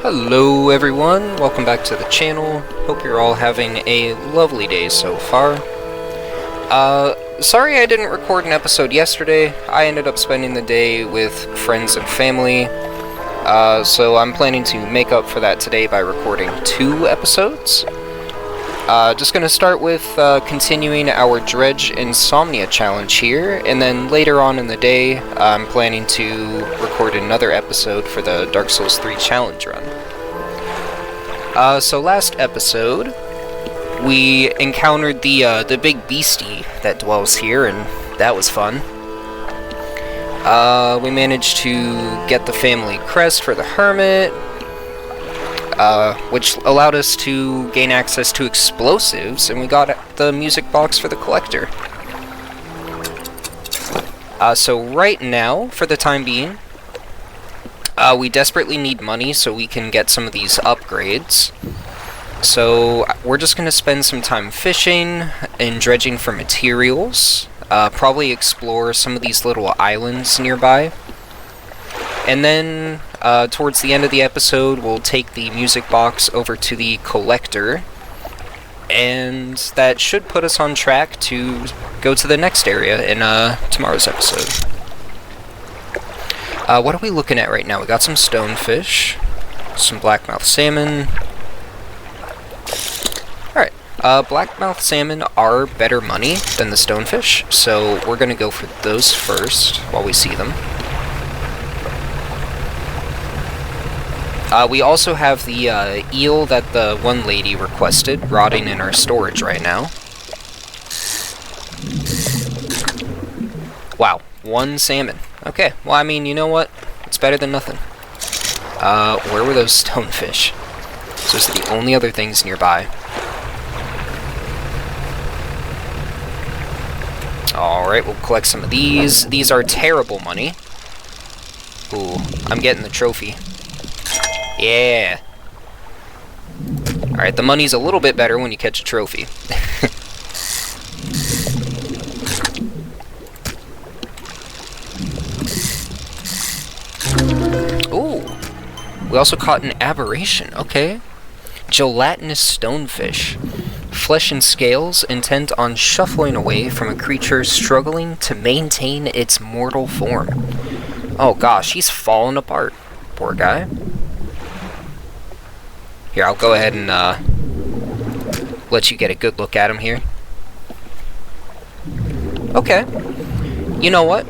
Hello everyone, welcome back to the channel. Hope you're all having a lovely day so far. Sorry I didn't record an episode yesterday. I ended up spending the day with friends and family. So I'm planning to make up for that today by recording 2 episodes. Just gonna start with continuing our Dredge Insomnia challenge here, and then later on in the day, I'm planning to record another episode for the Dark Souls 3 challenge run. So last episode, we encountered the big beastie that dwells here, and that was fun. We managed to get the family crest for the hermit, which allowed us to gain access to explosives, and we got the music box for the collector. So right now, for the time being, we desperately need money so we can get some of these upgrades. So we're just going to spend some time fishing and dredging for materials, probably explore some of these little islands nearby. And then, towards the end of the episode, we'll take the music box over to the collector, and that should put us on track to go to the next area in tomorrow's episode. What are we looking at right now? We got some stonefish, some blackmouth salmon. Alright, blackmouth salmon are better money than the stonefish, so we're going to go for those first while we see them. We also have the eel that the one lady requested, rotting in our storage right now. Wow, 1 salmon. Okay, well, I mean, you know what? It's better than nothing. Where were those stonefish? Those are the only other things nearby. Alright, we'll collect some of these. These are terrible money. Ooh, I'm getting the trophy. Yeah. Alright, the money's a little bit better when you catch a trophy. Ooh. We also caught an aberration. Okay. Gelatinous stonefish. Flesh and scales intent on shuffling away from a creature struggling to maintain its mortal form. Oh gosh, he's falling apart. Poor guy. Here, I'll go ahead and let you get a good look at him here. Okay. You know what?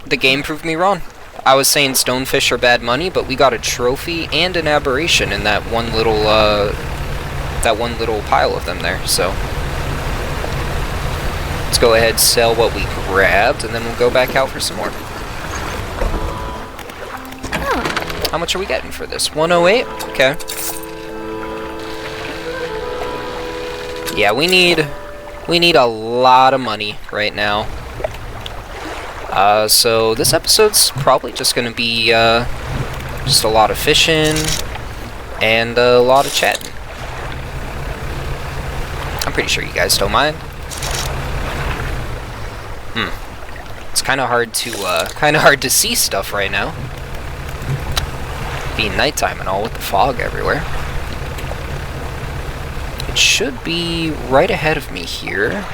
The game proved me wrong. I was saying stonefish are bad money, but we got a trophy and an aberration in that one little pile of them there. So let's go ahead and sell what we grabbed, and then we'll go back out for some more. How much are we getting for this? 108? Okay. Yeah, we need a lot of money right now. So this episode's probably just gonna be just a lot of fishing and a lot of chatting. I'm pretty sure you guys don't mind. It's kind of hard to see stuff right now. Being nighttime and all with the fog everywhere. It should be right ahead of me here.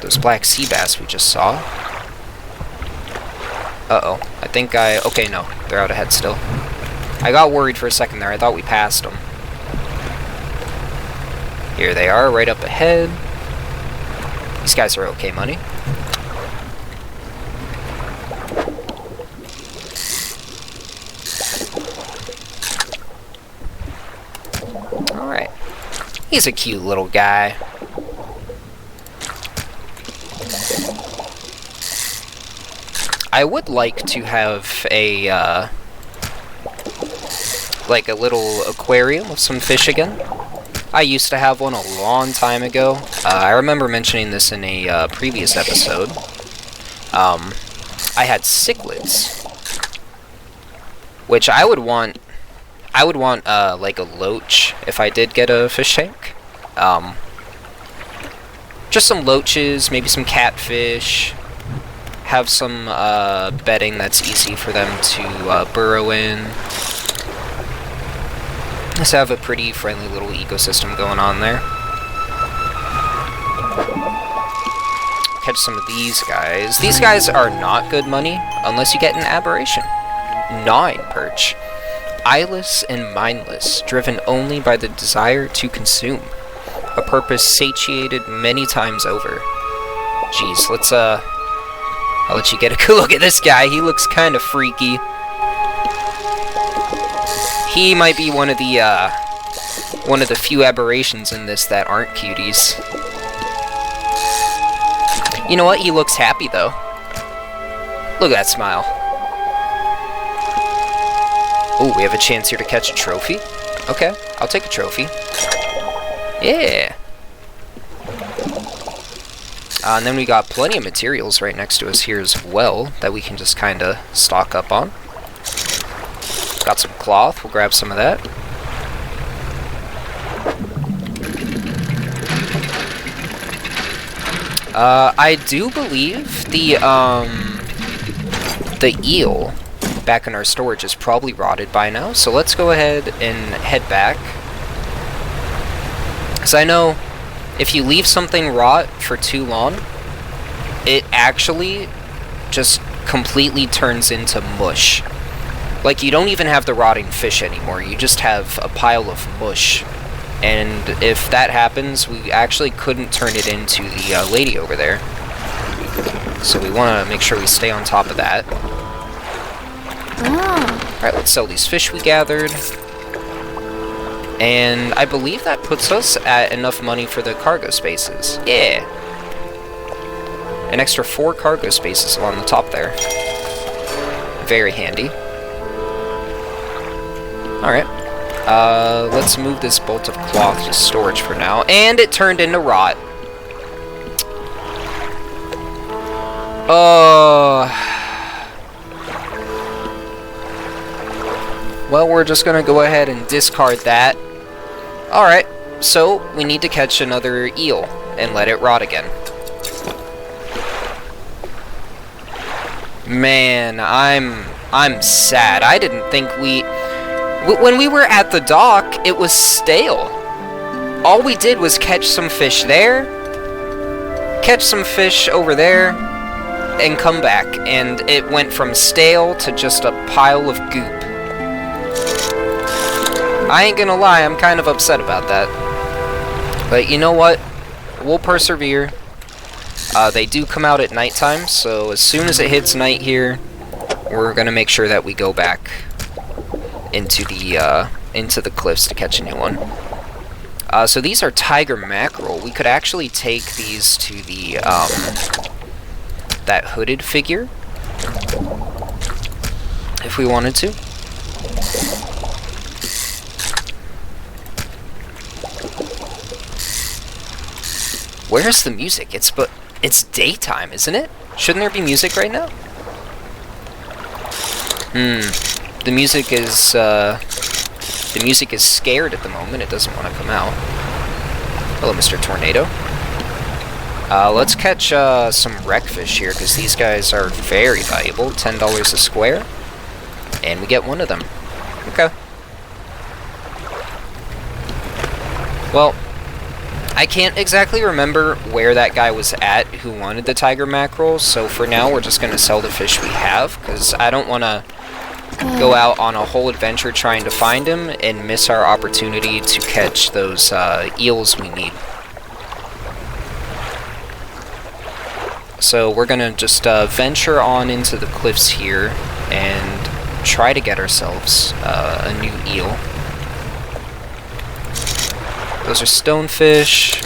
Those black sea bass we just saw. Uh-oh. Okay, no. They're out ahead still. I got worried for a second there. I thought we passed them. Here they are, right up ahead. These guys are okay money. Alright. He's a cute little guy. I would like to have a, like a little aquarium with some fish again. I used to have one a long time ago. I remember mentioning this in a previous episode. I had cichlids, which I would want like a loach if I did get a fish tank. Just some loaches, maybe some catfish. Have some bedding that's easy for them to burrow in. Let's have a pretty friendly little ecosystem going on there. Catch some of these guys. These guys are not good money unless you get an aberration. 9 perch. Eyeless and mindless, driven only by the desire to consume. A purpose satiated many times over. Jeez, let's, I'll let you get a good look at this guy. He looks kind of freaky. He might be one of the few aberrations in this that aren't cuties. You know what? He looks happy, though. Look at that smile. Oh, we have a chance here to catch a trophy. Okay, I'll take a trophy. Yeah. And then we got plenty of materials right next to us here as well that we can just kind of stock up on. Got some cloth. We'll grab some of that. I do believe the eel back in our storage is probably rotted by now, so let's go ahead and head back. Because I know if you leave something rot for too long, it actually just completely turns into mush. Like, you don't even have the rotting fish anymore, you just have a pile of mush. And if that happens, we actually couldn't turn it into the lady over there. So we want to make sure we stay on top of that. Alright, let's sell these fish we gathered. And I believe that puts us at enough money for the cargo spaces. Yeah! An extra 4 cargo spaces along the top there. Very handy. Alright. Let's move this bolt of cloth to storage for now. And it turned into rot. Well, we're just gonna go ahead and discard that. Alright, so we need to catch another eel and let it rot again. Man, I'm sad. I didn't think when we were at the dock, it was stale. All we did was catch some fish there, catch some fish over there, and come back, and it went from stale to just a pile of goop. I ain't gonna lie, I'm kind of upset about that. But you know what? We'll persevere. They do come out at nighttime, so as soon as it hits night here, we're gonna make sure that we go back into the cliffs to catch a new one. So these are tiger mackerel. We could actually take these to the that hooded figure if we wanted to. Where's the music? It's daytime, isn't it? Shouldn't there be music right now? The music is scared at the moment. It doesn't want to come out. Hello, Mr. Tornado. Let's catch some wreckfish here, because these guys are very valuable. $10 a square. And we get one of them. Okay. Well, I can't exactly remember where that guy was at who wanted the tiger mackerel, so for now we're just going to sell the fish we have, because I don't want to go out on a whole adventure trying to find him and miss our opportunity to catch those eels we need. So we're going to just venture on into the cliffs here and try to get ourselves a new eel. Those are stonefish.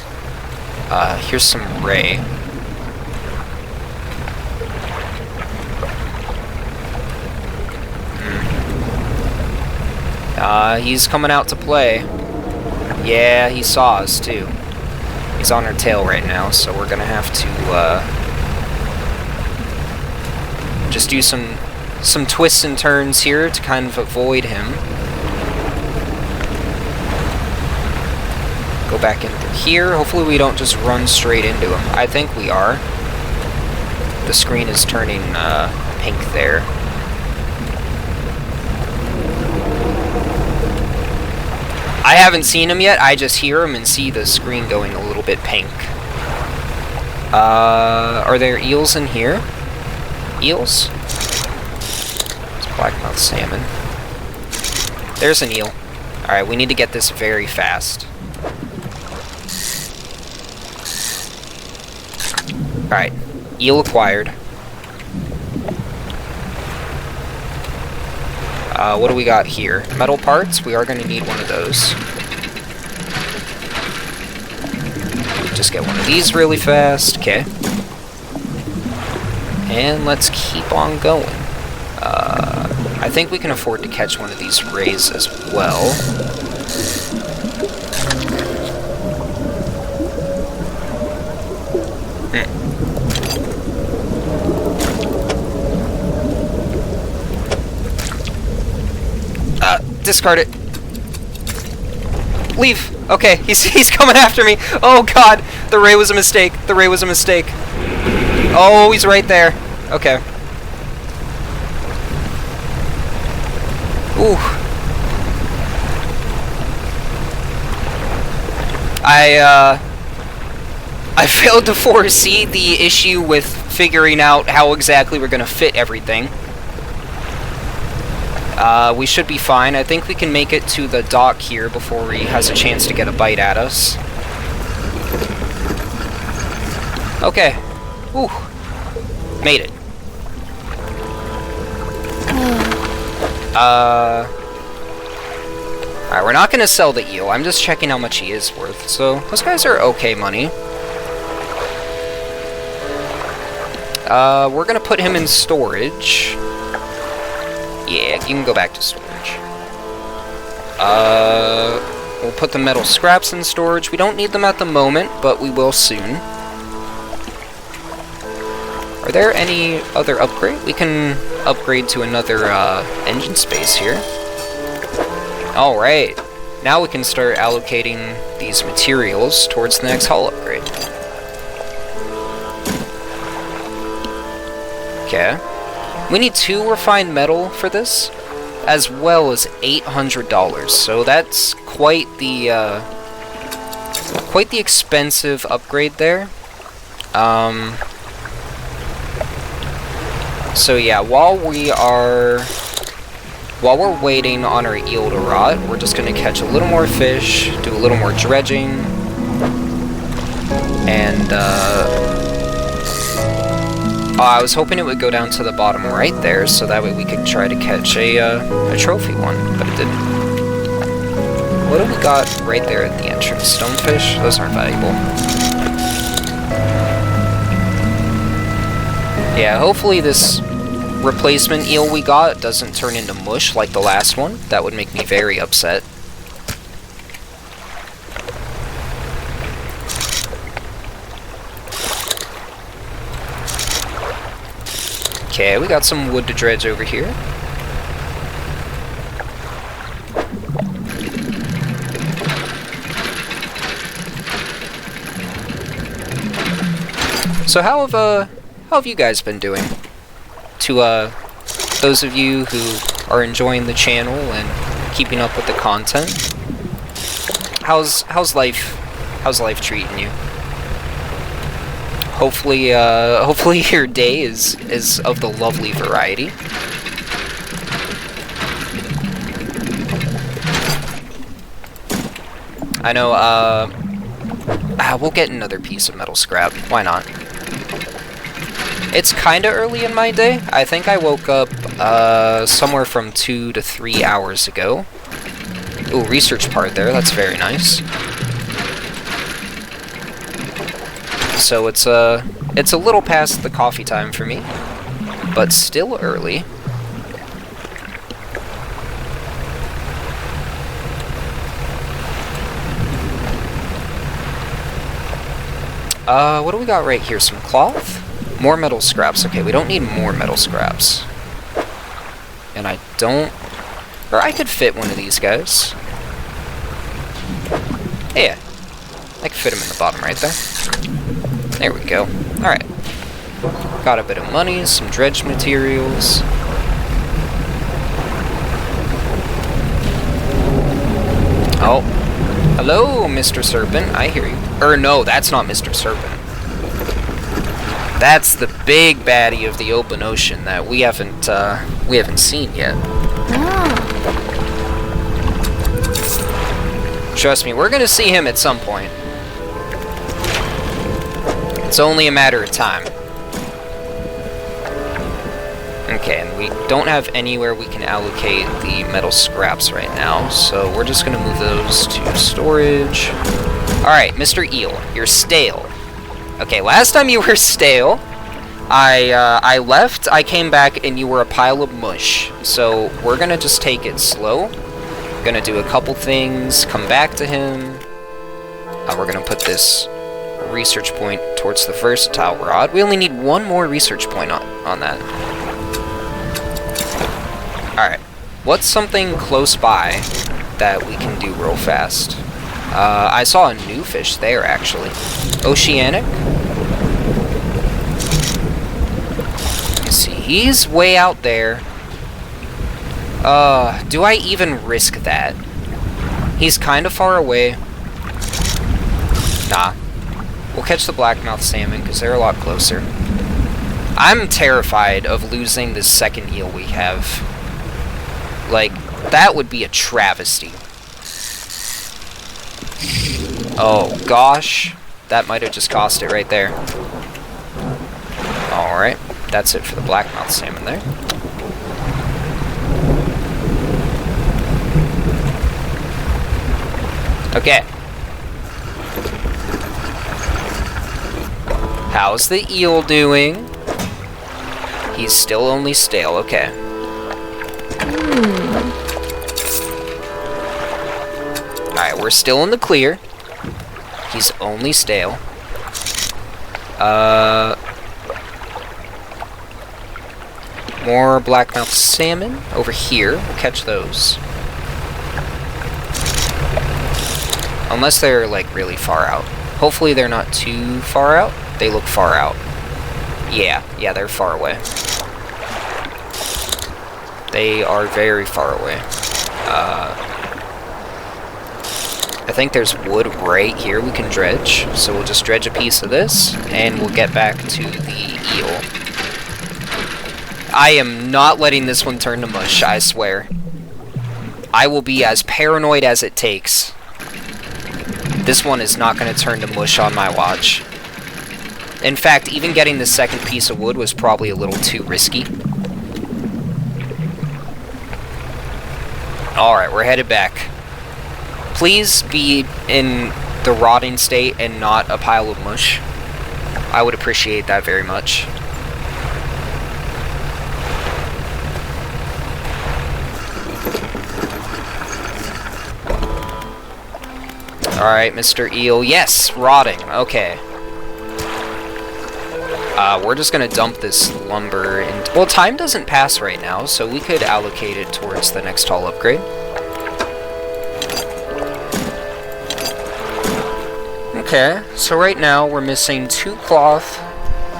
Here's some ray. He's coming out to play. Yeah, he saw us too. He's on our tail right now, so we're gonna have to just do some twists and turns here to kind of avoid him. Go back in through here. Hopefully we don't just run straight into him. I think we are. The screen is turning pink there. I haven't seen him yet, I just hear him and see the screen going a little bit pink. Are there eels in here? Eels? It's blackmouth salmon. There's an eel. Alright, we need to get this very fast. Alright, eel acquired. What do we got here? Metal parts? We are going to need one of those. Just get one of these really fast. Okay. And let's keep on going. I think we can afford to catch one of these rays as well. Discard it. Leave. Okay, he's coming after me. Oh god, the ray was a mistake. The ray was a mistake. Oh, he's right there. Okay. Ooh. I failed to foresee the issue with figuring out how exactly we're gonna fit everything. We should be fine. I think we can make it to the dock here before he has a chance to get a bite at us. Okay. Ooh. Made it. Alright, we're not gonna sell the eel. I'm just checking how much he is worth. So, those guys are okay money. We're gonna put him in storage. Yeah, you can go back to storage. We'll put the metal scraps in storage. We don't need them at the moment, but we will soon. Are there any other upgrade? We can upgrade to another engine space here. Alright. Now we can start allocating these materials towards the next hull upgrade. Okay. We need 2 refined metal for this, as well as $800. So that's quite the expensive upgrade there. So yeah, while we're waiting on our eel to rot, we're just gonna catch a little more fish, do a little more dredging, and I was hoping it would go down to the bottom right there, so that way we could try to catch a trophy one, but it didn't. What do we got right there at the entrance? Stonefish? Those aren't valuable. Yeah, hopefully this replacement eel we got doesn't turn into mush like the last one. That would make me very upset. Okay, we got some wood to dredge over here. So how have you guys been doing? To those of you who are enjoying the channel and keeping up with the content, how's life treating you? Hopefully your day is of the lovely variety. I know, we'll get another piece of metal scrap. Why not? It's kinda early in my day. I think I woke up, somewhere from 2 to 3 hours ago. Ooh, research part there. That's very nice. So it's a little past the coffee time for me, but still early. What do we got right here? Some cloth? More metal scraps. Okay, we don't need more metal scraps. And I don't... Or I could fit one of these guys. Yeah. I could fit him in the bottom right there. There we go. Alright. Got a bit of money, some dredge materials. Oh. Hello, Mr. Serpent. I hear you. Or no, that's not Mr. Serpent. That's the big baddie of the open ocean that we haven't seen yet. Trust me, we're gonna see him at some point. It's only a matter of time. Okay, and we don't have anywhere we can allocate the metal scraps right now, so we're just gonna move those to storage. Alright, Mr. Eel, you're stale. Okay, last time you were stale, I left, I came back, and you were a pile of mush. So, we're gonna just take it slow. Gonna do a couple things, come back to him. We're gonna put this research point towards the versatile rod. We only need one more research point on that. Alright, what's something close by that we can do real fast? I saw a new fish there, actually. Oceanic? You see, he's way out there. Do I even risk that? He's kind of far away. Nah. We'll catch the blackmouth salmon, because they're a lot closer. I'm terrified of losing this second eel we have. Like, that would be a travesty. Oh, gosh. That might have just cost it right there. Alright. That's it for the blackmouth salmon there. Okay. How's the eel doing? He's still only stale, okay. Alright, we're still in the clear. He's only stale. More blackmouth salmon over here. We'll catch those. Unless they're, like, really far out. Hopefully they're not too far out. They look far out. Yeah, they're far away. They are very far away. I think there's wood right here we can dredge. So we'll just dredge a piece of this, and we'll get back to the eel. I am not letting this one turn to mush, I swear. I will be as paranoid as it takes. This one is not going to turn to mush on my watch. In fact, even getting the second piece of wood was probably a little too risky. Alright, we're headed back. Please be in the rotting state and not a pile of mush. I would appreciate that very much. Alright, Mr. Eel. Yes, rotting. Okay. We're just gonna dump this lumber and... Well, time doesn't pass right now, so we could allocate it towards the next hull upgrade. Okay, so right now we're missing 2 cloth,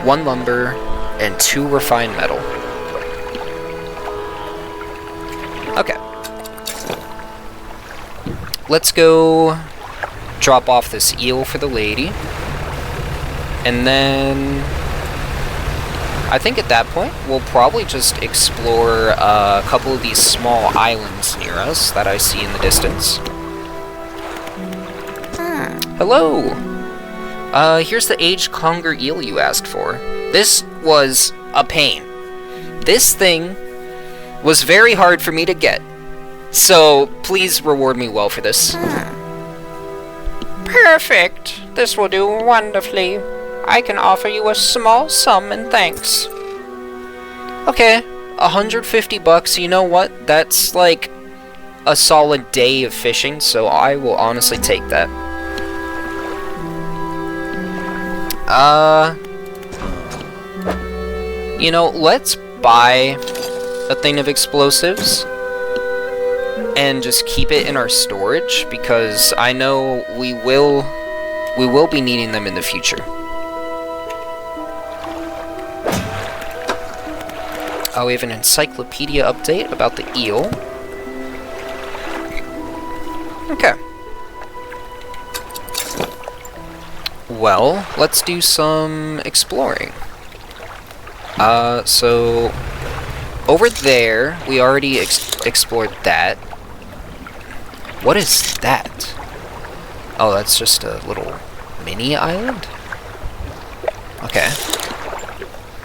1 lumber, and 2 refined metal. Okay. Let's go drop off this eel for the lady. And then... I think at that point, we'll probably just explore a couple of these small islands near us that I see in the distance. Hello! Here's the aged conger eel you asked for. This was a pain. This thing was very hard for me to get. So, please reward me well for this. Perfect! This will do wonderfully. I can offer you a small sum in thanks. Okay, 150 bucks, you know what? That's like a solid day of fishing, so I will honestly take that. You know, let's buy a thing of explosives and just keep it in our storage, because I know we will be needing them in the future. Oh, we have an encyclopedia update about the eel. Okay. Well, let's do some exploring. So over there, we already explored that. What is that? Oh, that's just a little mini island? Okay.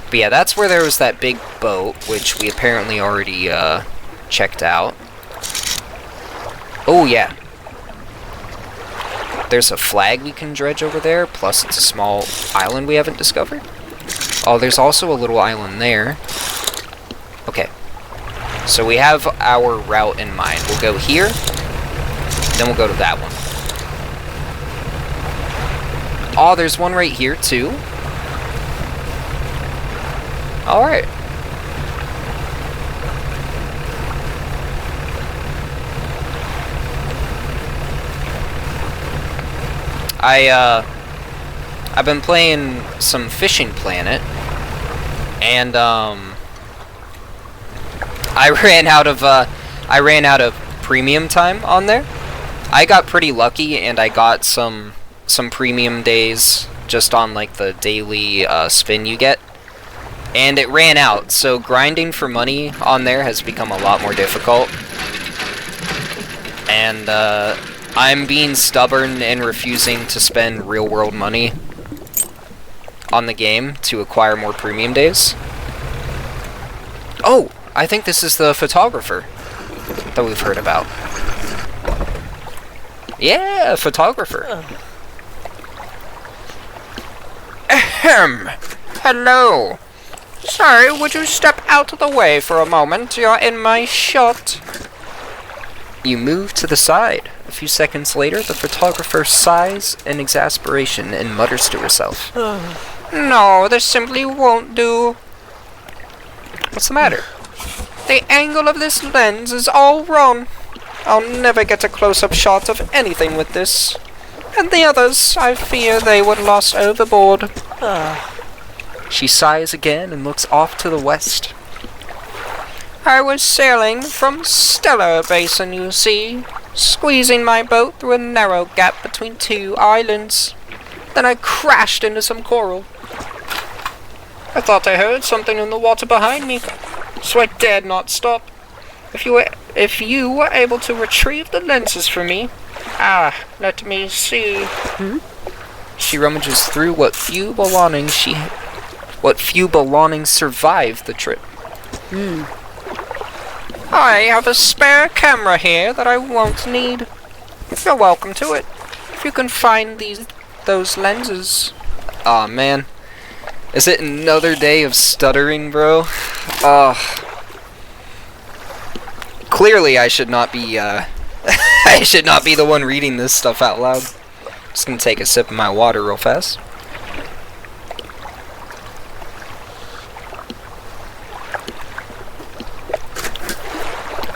But yeah, that's where there was that big boat, which we apparently already, checked out. Oh, yeah. There's a flag we can dredge over there, plus it's a small island we haven't discovered. Oh, there's also a little island there. Okay. So we have our route in mind. We'll go here, then we'll go to that one. Oh, there's one right here, too. Alright. I've been playing some Fishing Planet, and I ran out of premium time on there. I got pretty lucky, and I got some premium days just on like the daily spin you get, and it ran out. So grinding for money on there has become a lot more difficult, and I'm being stubborn and refusing to spend real-world money on the game to acquire more premium days. Oh, I think this is the photographer that we've heard about. Yeah, photographer. Ahem. Hello. Sorry, would you step out of the way for a moment? You're in my shot. You move to the side. A few seconds later, the photographer sighs in exasperation and mutters to herself. No, this simply won't do. What's the matter? The angle of this lens is all wrong. I'll never get a close-up shot of anything with this. And the others, I fear they were lost overboard. She sighs again and looks off to the west. I was sailing from Stellar Basin, you see, squeezing my boat through a narrow gap between two islands. Then I crashed into some coral. I thought I heard something in the water behind me, so I dared not stop. If you were able to retrieve the lenses for me... let me see. She rummages through what few belongings survived the trip. I have a spare camera here that I won't need. You're welcome to it, if you can find those lenses. Aw, man. Is it another day of stuttering, bro? Clearly I should not be, I should not be the one reading this stuff out loud. Just gonna take a sip of my water real fast.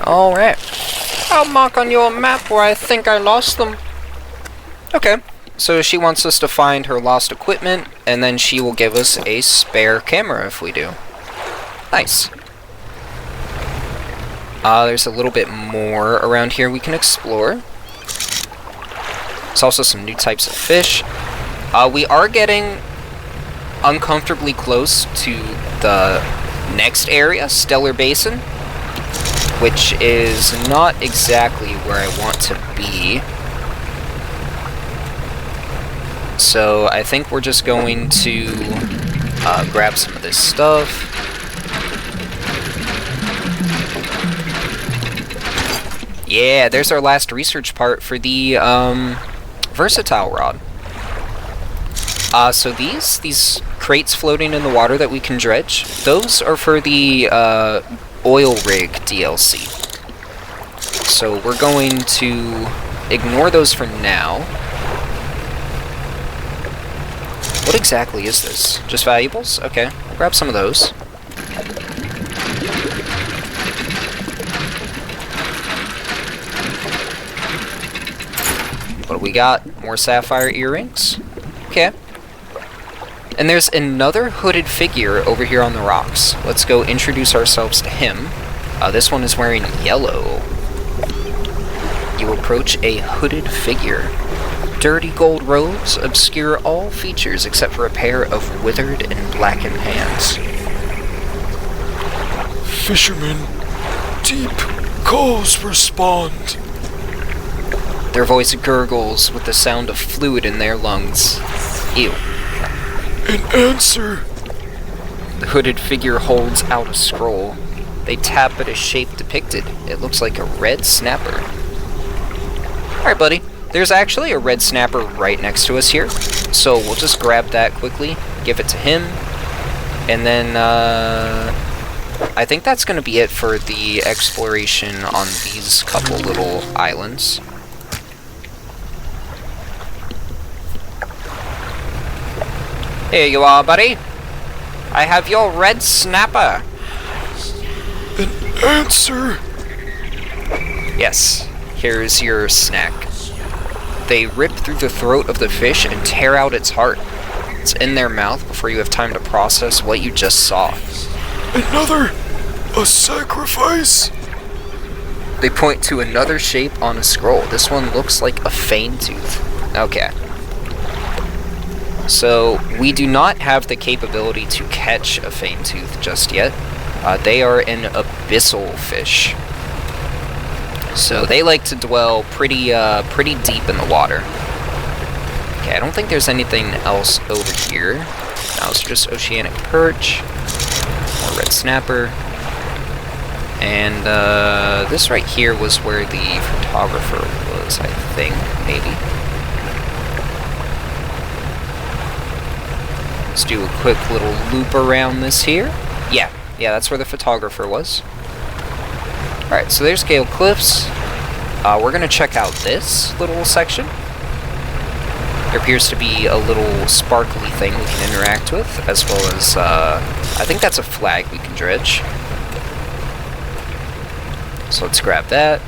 Alright. I'll mark on your map where I think I lost them. Okay. So she wants us to find her lost equipment, and then she will give us a spare camera if we do. Nice. There's a little bit more around here we can explore. There's also some new types of fish. We are getting uncomfortably close to the next area, Stellar Basin, which is not exactly where I want to be. So I think we're just going to grab some of this stuff. Yeah, there's our last research part for the versatile rod. So these crates floating in the water that we can dredge, those are for the oil rig DLC. So we're going to ignore those for now. What exactly is this? Just valuables? Okay, I'll grab some of those. What do we got? More sapphire earrings? Okay. And there's another hooded figure over here on the rocks. Let's go introduce ourselves to him. This one is wearing yellow. You approach a hooded figure. dirty gold robes obscure all features except for a pair of withered and blackened hands. Fishermen, deep calls respond. Their voice gurgles with the sound of fluid in their lungs. Ew. An answer. The hooded figure holds out a scroll. They tap at a shape depicted. It looks like a red snapper. Alright, buddy. There's actually a red snapper right next to us here. So we'll just grab that quickly, give it to him, and then, I think that's going to be it for the exploration on these couple little islands. Here you are, buddy. I have your red snapper. An answer. Yes, here's your snack. They rip through the throat of the fish and tear out its heart. It's in their mouth before you have time to process what you just saw. Another? A sacrifice? They point to another shape on a scroll. This one looks like a fane tooth. Okay. So, we do not have the capability to catch a fane tooth just yet. They are an abyssal fish. So they like to dwell pretty deep in the water. Okay, I don't think there's anything else over here. Now it's just oceanic perch, more red snapper, and this right here was where the photographer was, I think, maybe. Let's do a quick little loop around this here. Yeah, that's where the photographer was. Alright, so there's Gale Cliffs. We're going to check out this little section. There appears to be a little sparkly thing we can interact with, as well as, I think that's a flag we can dredge. So let's grab that.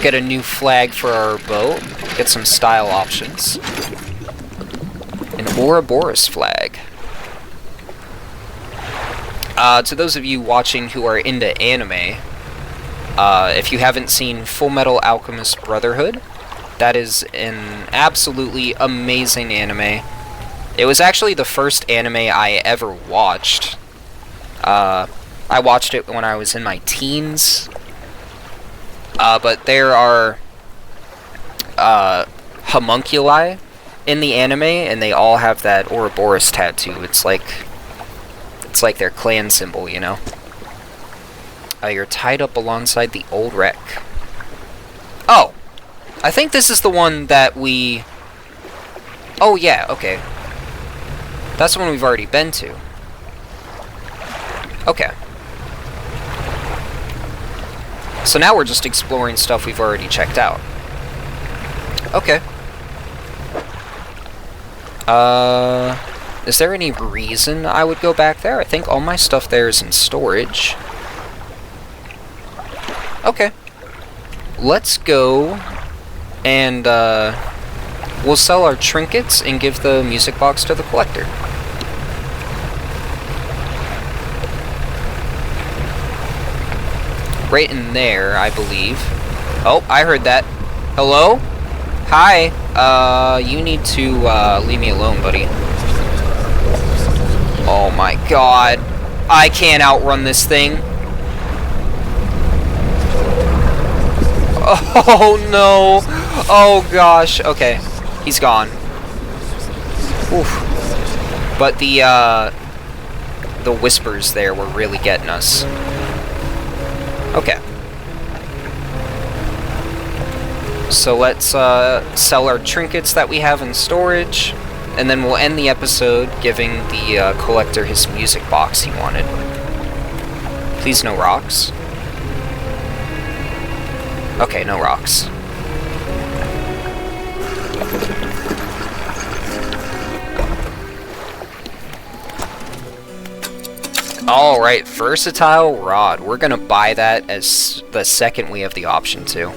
Get a new flag for our boat. Get some style options. An Ouroboros flag. To those of you watching who are into anime, if you haven't seen Full Metal Alchemist Brotherhood, that is an absolutely amazing anime. It was actually the first anime I ever watched. I watched it when I was in my teens. But there are homunculi in the anime, and they all have that Ouroboros tattoo. It's like their clan symbol, you know? You're tied up alongside the old wreck. Oh! I think this is the one that we... Oh, yeah, okay. That's the one we've already been to. Okay. So now we're just exploring stuff we've already checked out. Okay. Is there any reason I would go back there? I think all my stuff there is in storage. Okay. Let's go and, we'll sell our trinkets and give the music box to the collector. Right in there, I believe. Oh, I heard that. Hello? Hi. You need to, leave me alone, buddy. Oh my god. I can't outrun this thing. Oh no. Oh gosh. Okay. He's gone. Oof. But the whispers there were really getting us. Okay. So let's sell our trinkets that we have in storage, and then we'll end the episode giving the collector his music box he wanted. Please no rocks. Okay, no rocks. Alright, versatile rod. We're gonna buy that as the second we have the option to.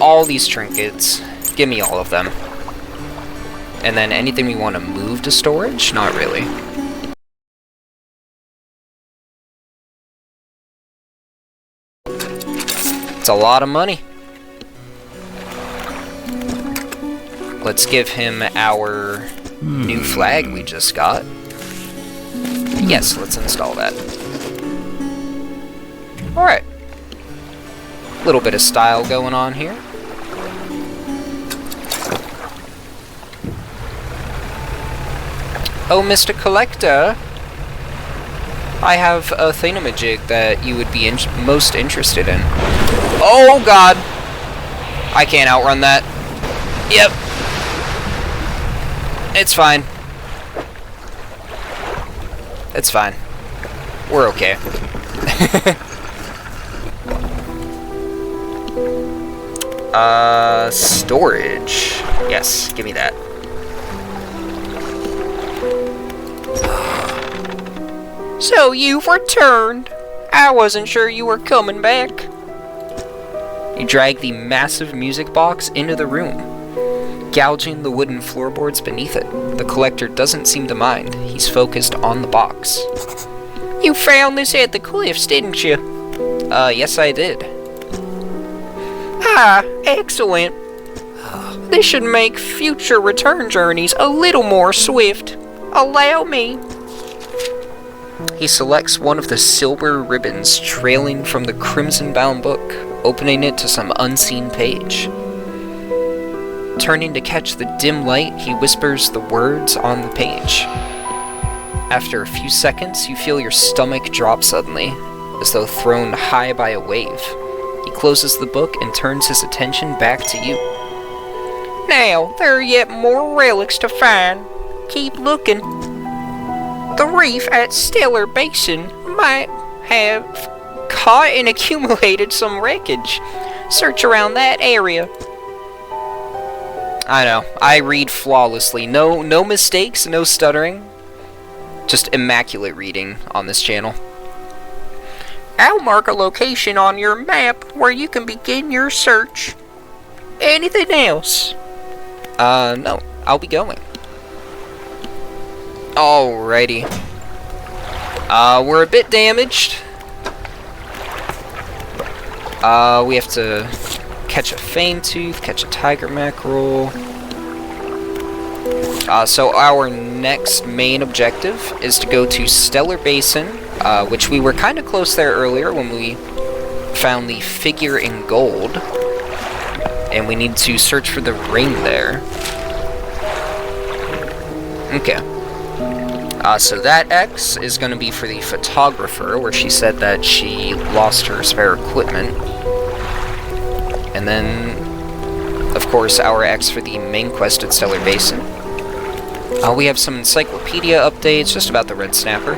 All these trinkets. Give me all of them. And then anything we want to move to storage? Not really. It's a lot of money. Let's give him our new flag we just got. Yes, let's install that. Alright. Little bit of style going on here. Oh, Mr. Collector, I have a thingamajig that you would be most interested in. Oh, God! I can't outrun that. Yep. It's fine. It's fine. We're okay. Storage. Yes, give me that. So you've returned. I wasn't sure you were coming back. You drag the massive music box into the room, gouging the wooden floorboards beneath it. The collector doesn't seem to mind. He's focused on the box. You found this at the cliffs, didn't you? Yes I did. Ah, excellent. This should make future return journeys a little more swift. Allow me. He selects one of the silver ribbons trailing from the crimson-bound book, opening it to some unseen page. Turning to catch the dim light, he whispers the words on the page. After a few seconds, you feel your stomach drop suddenly, as though thrown high by a wave. He closes the book and turns his attention back to you. Now, there are yet more relics to find. Keep looking. The reef at Stellar Basin might have caught and accumulated some wreckage. Search around that area. I know, I read flawlessly. No mistakes, no stuttering. Just immaculate reading on this channel. I'll mark a location on your map where you can begin your search. Anything else? No, I'll be going. Alrighty. We're a bit damaged. We have to catch a fame tooth, catch a tiger mackerel. So our next main objective is to go to Stellar Basin, which we were kind of close there earlier when we found the figure in gold. And we need to search for the ring there. Okay. So that X is going to be for the photographer, where she said that she lost her spare equipment. And then, of course, our X for the main quest at Stellar Basin. We have some encyclopedia updates just about the red snapper.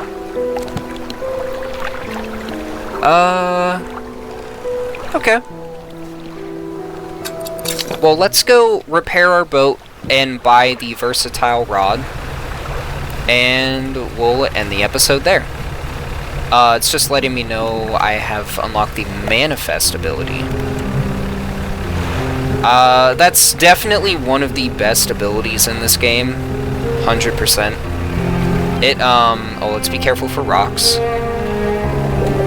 Okay. Well, let's go repair our boat and buy the versatile rod. And we'll end the episode there. It's just letting me know I have unlocked the manifest ability. That's definitely one of the best abilities in this game. 100%. Oh, let's be careful for rocks.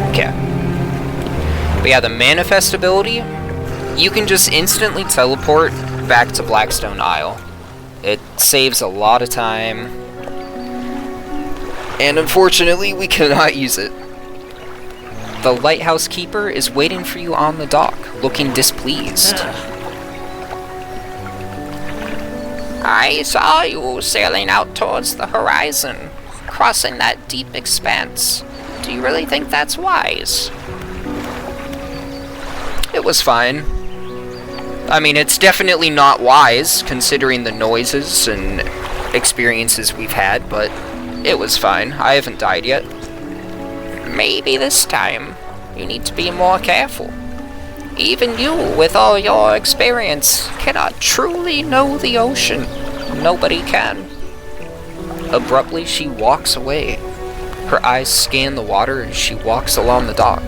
Okay. But yeah, the manifest ability, you can just instantly teleport back to Blackstone Isle. It saves a lot of time. And unfortunately, we cannot use it. The lighthouse keeper is waiting for you on the dock, looking displeased. I saw you sailing out towards the horizon, crossing that deep expanse. Do you really think that's wise? It was fine. I mean, it's definitely not wise, considering the noises and experiences we've had, but it was fine. I haven't died yet. Maybe this time, you need to be more careful. Even you, with all your experience, cannot truly know the ocean. Nobody can. Abruptly, she walks away. Her eyes scan the water as she walks along the dock.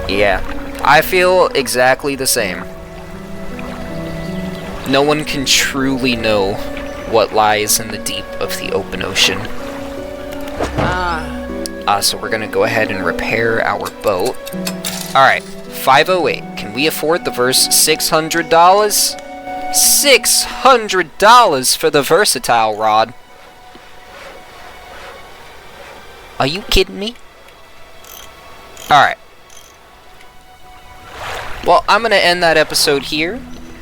Yeah, I feel exactly the same. No one can truly know what lies in the deep of the open ocean. So we're gonna go ahead and repair our boat. Alright, 508. Can we afford the verse $600? $600 for the versatile rod. Are you kidding me? Alright. Well, I'm going to end that episode here.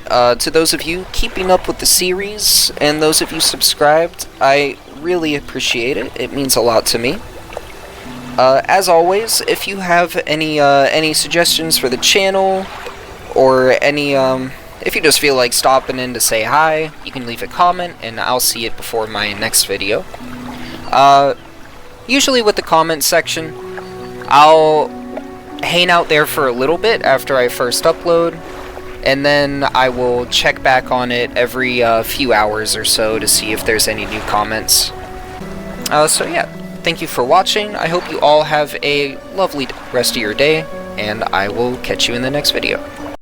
To those of you keeping up with the series, and those of you subscribed, I really appreciate it. It means a lot to me. As always, if you have any suggestions for the channel, or if you just feel like stopping in to say hi, you can leave a comment, and I'll see it before my next video. Usually with the comment section, I'll hang out there for a little bit after I first upload, and then I will check back on it every few hours or so to see if there's any new comments. So yeah, thank you for watching. I hope you all have a lovely rest of your day, and I will catch you in the next video.